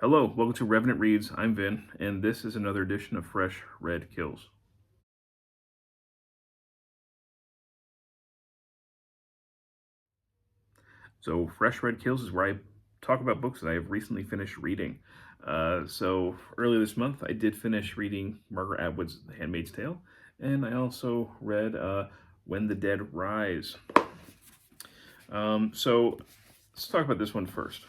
Hello, welcome to Revenant Reads. I'm Vin, and this is another edition of Fresh Red Kills. So, Fresh Red Kills is where I talk about books that I have recently finished reading. So, earlier this month, I did finish reading Margaret Atwood's The Handmaid's Tale, and I also read When the Dead Rise. So, let's talk about this one first.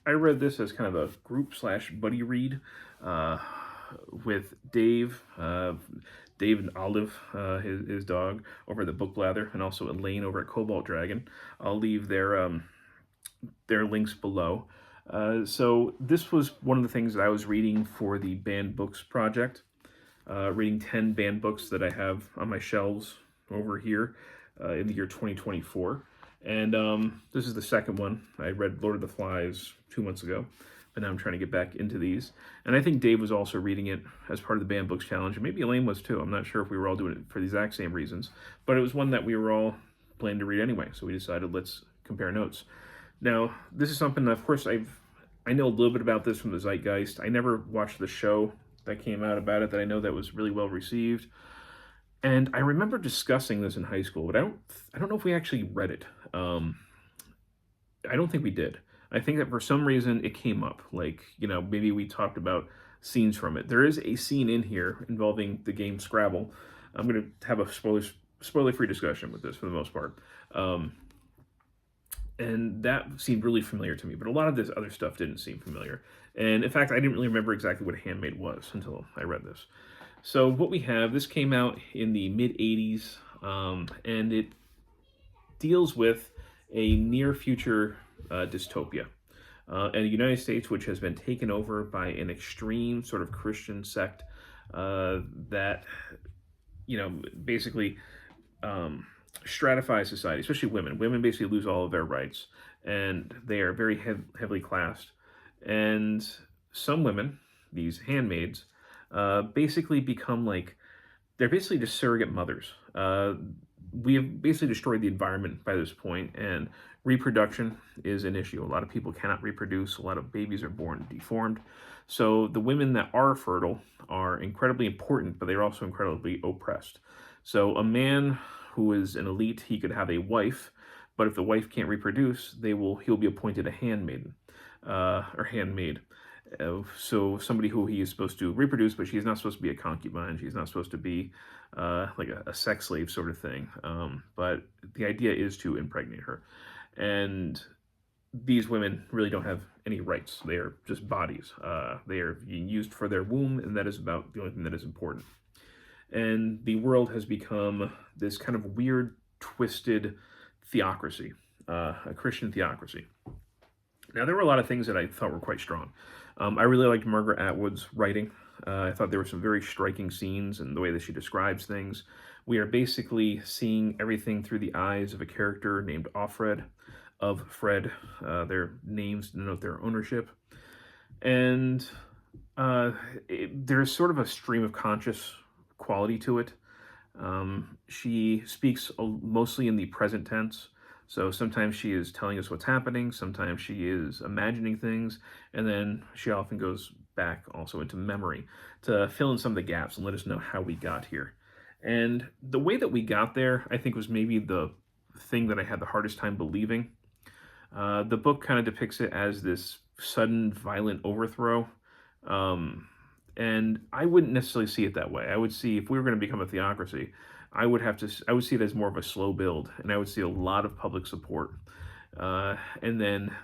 I read this as kind of a group slash buddy read uh, with Dave, Dave and Olive, his dog, over at the Book Blather, and also Elaine over at Cobalt Dragon. I'll leave their links below. So this was one of the things that I was reading for the Banned Books project, reading 10 banned books that I have on my shelves over here in the year 2024. And this is the second one. I read Lord of the Flies 2 months ago, but now I'm trying to get back into these. And I think Dave was also reading it as part of the Banned Books Challenge, and maybe Elaine was too. I'm not sure if we were all doing it for the exact same reasons, but it was one that we were all planning to read anyway, so we decided let's compare notes. Now, this is something that, of course, I know a little bit about this from the Zeitgeist. I never watched the show that came out about it that I know that was really well received. And I remember discussing this in high school, but I don't know if we actually read it. I don't think we did. I think that for some reason it came up. Like, maybe we talked about scenes from it. There is a scene in here involving the game Scrabble. I'm going to have a spoiler-free discussion with this for the most part. And that seemed really familiar to me, but a lot of this other stuff didn't seem familiar. And in fact, I didn't really remember exactly what a Handmaid was until I read this. So what we have, this came out in the mid-'80s, and it deals with a near-future dystopia. In the United States, which has been taken over by an extreme sort of Christian sect that, basically stratifies society, especially women. Women basically lose all of their rights, and they are very heavily classed. And some women, these handmaids, basically become they're basically just surrogate mothers. We have basically destroyed the environment by this point, and reproduction is an issue. A lot of people cannot reproduce. A lot of babies are born deformed. So the women that are fertile are incredibly important, but they're also incredibly oppressed. So a man who is an elite, he could have a wife, but if the wife can't reproduce, he'll be appointed a handmaiden or handmaid. So somebody who he is supposed to reproduce, but she's not supposed to be a concubine. She's not supposed to be like a sex slave sort of thing. But the idea is to impregnate her. And these women really don't have any rights. They are just bodies. They are being used for their womb, and that is about the only thing that is important. And the world has become this kind of weird, twisted theocracy, a Christian theocracy. Now, there were a lot of things that I thought were quite strong. I really liked Margaret Atwood's writing. I thought there were some very striking scenes and the way that she describes things. We are basically seeing everything through the eyes of a character named Offred, of Fred. Their names denote their ownership. And there's sort of a stream of conscious quality to it. She speaks mostly in the present tense. So sometimes she is telling us what's happening, sometimes she is imagining things, and then she often goes back also into memory to fill in some of the gaps and let us know how we got here. And the way that we got there, I think, was maybe the thing that I had the hardest time believing. The book kind of depicts it as this sudden, violent overthrow. And I wouldn't necessarily see it that way. I would see, if we were going to become a theocracy, I would see it as more of a slow build, and I would see a lot of public support. And then,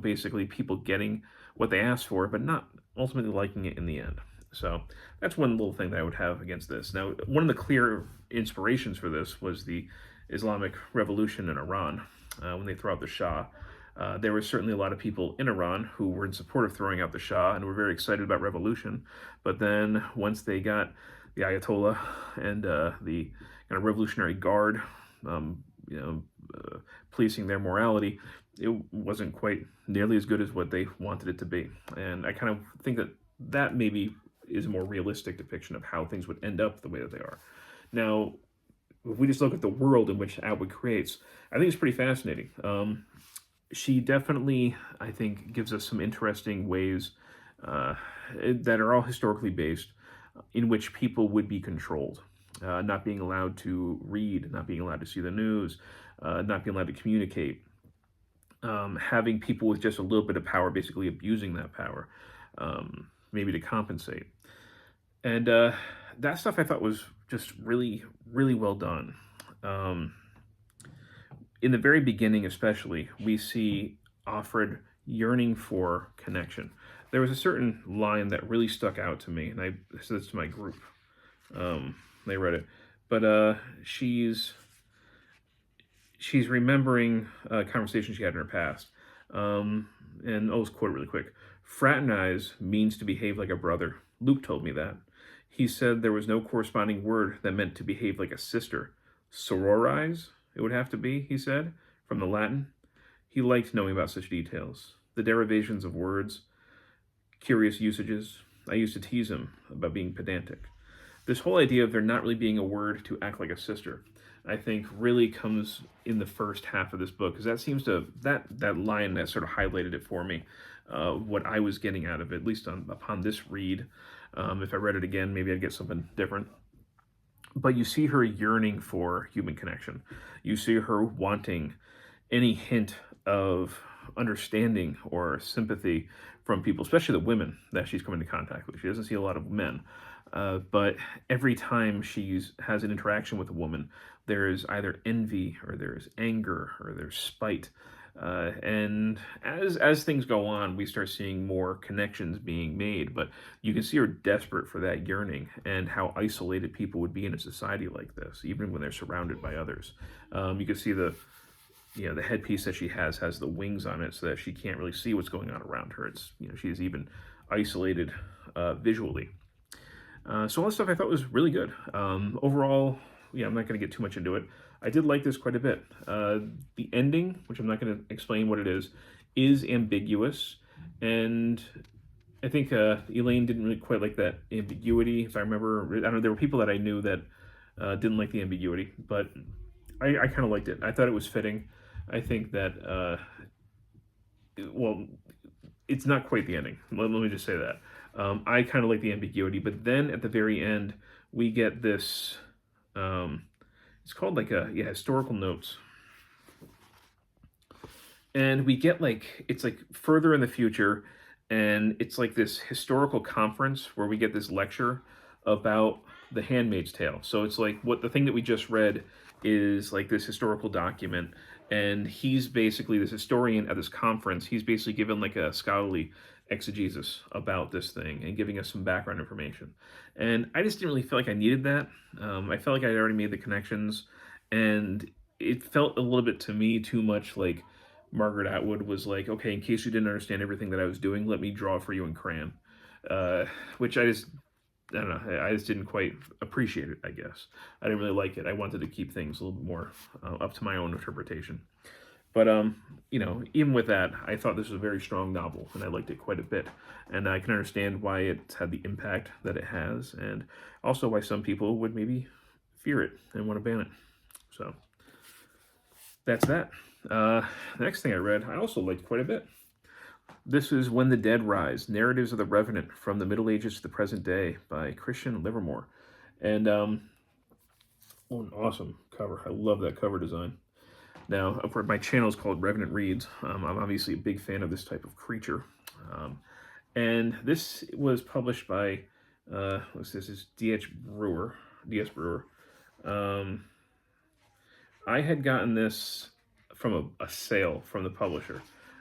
basically people getting what they asked for, but not ultimately liking it in the end. So that's one little thing that I would have against this. Now, one of the clear inspirations for this was the Islamic Revolution in Iran, when they threw out the Shah. There were certainly a lot of people in Iran who were in support of throwing out the Shah and were very excited about revolution. But then once they got the Ayatollah and the kind of Revolutionary Guard, policing their morality, it wasn't quite nearly as good as what they wanted it to be. And I kind of think that maybe is a more realistic depiction of how things would end up the way that they are. Now, if we just look at the world in which Atwood creates, I think it's pretty fascinating. she definitely, I think, gives us some interesting ways uh, that are all historically based, in which people would be controlled, not being allowed to read, not being allowed to see the news, not being allowed to communicate, having people with just a little bit of power basically abusing that power, maybe to compensate. And that stuff I thought was just really, really well done. Um, in the very beginning, especially, we see Offred yearning for connection. There was a certain line that really stuck out to me, and I said this to my group. They read it, but she's remembering a conversation she had in her past, and I'll just quote it really quick. Fraternize means to behave like a brother. Luke told me that. He said there was no corresponding word that meant to behave like a sister. Sororize, it would have to be, he said, from the Latin. He liked knowing about such details. The derivations of words, curious usages. I used to tease him about being pedantic. This whole idea of there not really being a word to act like a sister, I think really comes in the first half of this book, because that seems to, that line that sort of highlighted it for me, what I was getting out of it, at least upon this read. If I read it again, maybe I'd get something different. But you see her yearning for human connection. You see her wanting any hint of understanding or sympathy from people, especially the women that she's come into contact with. She doesn't see a lot of men. But every time she has an interaction with a woman, there is either envy or there's anger or there's spite. And as things go on, we start seeing more connections being made. But you can see her desperate for that yearning, and how isolated people would be in a society like this, even when they're surrounded by others. You can see the headpiece that she has the wings on it, so that she can't really see what's going on around her. It's she's even isolated visually. So all this stuff I thought was really good. Overall, I'm not going to get too much into it. I did like this quite a bit. The ending, which I'm not going to explain what it is ambiguous. And I think Elaine didn't really quite like that ambiguity, if I remember. I don't know, there were people that I knew that didn't like the ambiguity, but I kind of liked it. I thought it was fitting. I think that, well, it's not quite the ending. Let me just say that. I kind of like the ambiguity, but then at the very end, we get this, it's called like historical notes. And we get it's like further in the future, and it's like this historical conference where we get this lecture about the Handmaid's Tale. So it's like the thing that we just read is like this historical document, and he's basically this historian at this conference. He's basically given like a scholarly exegesis about this thing and giving us some background information. And I just didn't really feel like I needed that. I felt like I'd already made the connections, and it felt a little bit to me too much like Margaret Atwood was like, okay, in case you didn't understand everything that I was doing, let me draw for you in crayon. Which I don't know, I just didn't quite appreciate it, I guess. I didn't really like it. I wanted to keep things a little bit more up to my own interpretation. But, even with that, I thought this was a very strong novel, and I liked it quite a bit. And I can understand why it's had the impact that it has, and also why some people would maybe fear it and want to ban it. So, that's that. The next thing I read, I also liked quite a bit. This is When the Dead Rise, Narratives of the Revenant from the Middle Ages to the Present Day by Christian Livermore. And, an awesome cover. I love that cover design. Now, my channel is called Revenant Reads. I'm obviously a big fan of this type of creature. And this was published by, what's this? Is D.S. Brewer. I had gotten this from a sale from the publisher.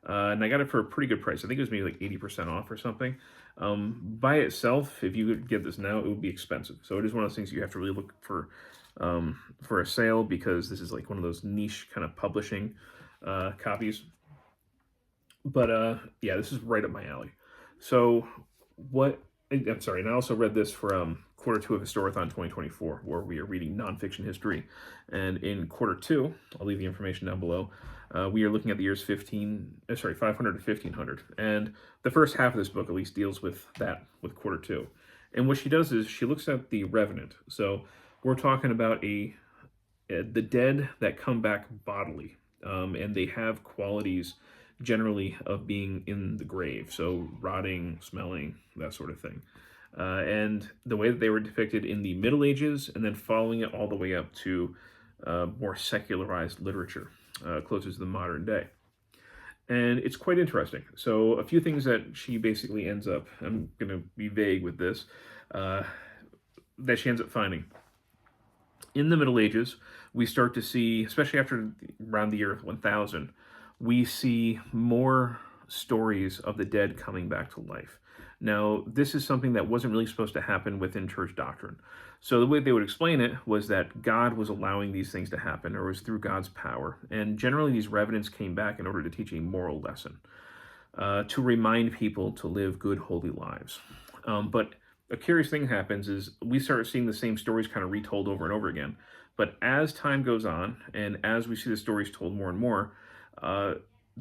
And I got it for a pretty good price. I think it was maybe like 80% off or something. By itself, if you could get this now, it would be expensive. So it is one of those things you have to really look for a sale, because this is like one of those niche kind of publishing copies. But yeah, this is right up my alley. So I'm sorry, and I also read this for quarter 2 of Historathon 2024, where we are reading nonfiction history. And in quarter 2, I'll leave the information down below, we are looking at the years 500 to 1500. And the first half of this book at least deals with with quarter 2. And what she does is she looks at the Revenant. So we're talking about the dead that come back bodily, and they have qualities generally of being in the grave, so rotting, smelling, that sort of thing. And the way that they were depicted in the Middle Ages, and then following it all the way up to more secularized literature, closer to the modern day. And it's quite interesting. So a few things that she basically ends up, I'm going to be vague with this, uh, that she ends up finding. In the Middle Ages, we start to see, especially after around the year 1000, we see more stories of the dead coming back to life. Now, this is something that wasn't really supposed to happen within church doctrine. So the way they would explain it was that God was allowing these things to happen, or it was through God's power. And generally, these revenants came back in order to teach a moral lesson, to remind people to live good, holy lives. But a curious thing happens is we start seeing the same stories kind of retold over and over again. But as time goes on, and as we see the stories told more and more,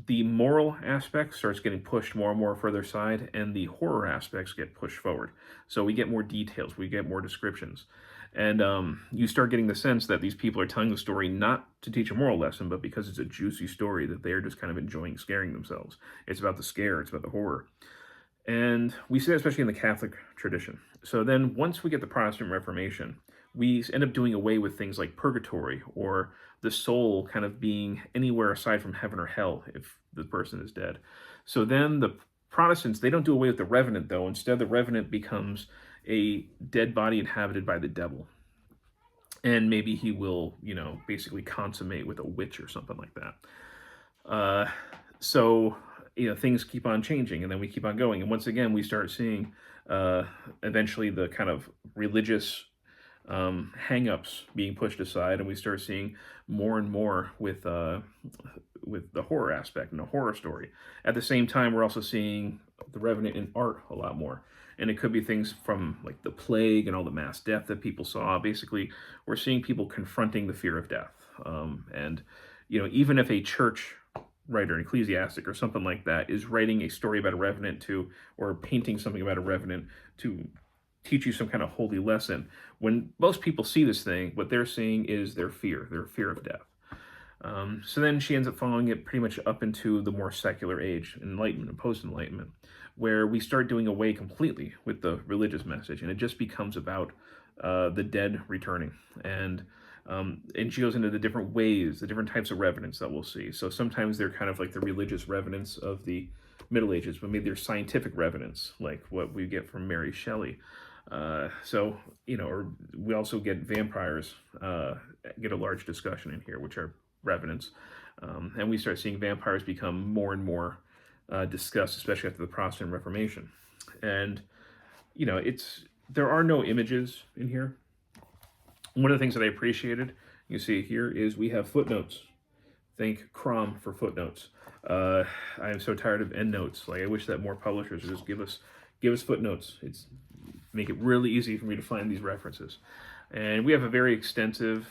the moral aspect starts getting pushed more and more further aside, and the horror aspects get pushed forward. So we get more details, we get more descriptions. And you start getting the sense that these people are telling the story not to teach a moral lesson, but because it's a juicy story that they're just kind of enjoying scaring themselves. It's about the scare, it's about the horror. And we see that especially in the Catholic tradition. So then once we get the Protestant Reformation, we end up doing away with things like purgatory, or the soul kind of being anywhere aside from heaven or hell if the person is dead. So then the Protestants, they don't do away with the Revenant, though. Instead, the Revenant becomes a dead body inhabited by the devil. And maybe he will, basically consummate with a witch or something like that. So things keep on changing, and then we keep on going. And once again, we start seeing eventually the kind of religious hang-ups being pushed aside, and we start seeing more and more with the horror aspect and the horror story. At the same time, we're also seeing the Revenant in art a lot more. And it could be things from like the plague and all the mass death that people saw. Basically, we're seeing people confronting the fear of death. And even if a church writer, an ecclesiastic or something like that, is writing a story about a revenant or painting something about a revenant to teach you some kind of holy lesson, when most people see this thing, what they're seeing is their fear of death. So then she ends up following it pretty much up into the more secular age, Enlightenment and post-Enlightenment, where we start doing away completely with the religious message, and it just becomes about the dead returning. And she goes into the different ways, the different types of revenants that we'll see. So sometimes they're kind of like the religious revenants of the Middle Ages, but maybe they're scientific revenants, like what we get from Mary Shelley. Or we also get vampires, get a large discussion in here, which are revenants. And we start seeing vampires become more and more discussed, especially after the Protestant Reformation. And, there are no images in here. One of the things that I appreciated, you see here, is we have footnotes. Thank Crom for footnotes. I am so tired of endnotes. Like, I wish that more publishers would just give us footnotes. Make it really easy for me to find these references. And we have a very extensive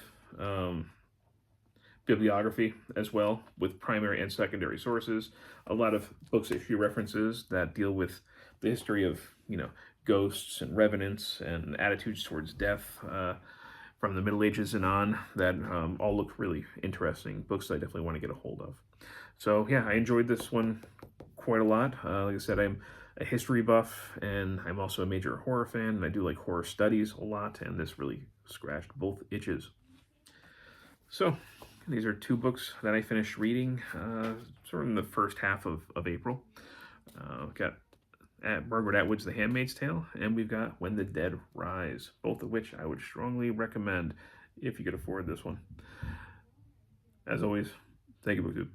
bibliography as well, with primary and secondary sources. A lot of books issue references that deal with the history of, ghosts and revenants and attitudes towards death from the Middle Ages and on, that all look really interesting. Books I definitely want to get a hold of. So yeah, I enjoyed this one quite a lot. Like I said, I'm a history buff, and I'm also a major horror fan, and I do like horror studies a lot, and this really scratched both itches. So these are two books that I finished reading sort of in the first half of April. We've got Margaret Atwood's The Handmaid's Tale, and we've got When the Dead Rise, both of which I would strongly recommend if you could afford this one. As always, thank you, BookTube.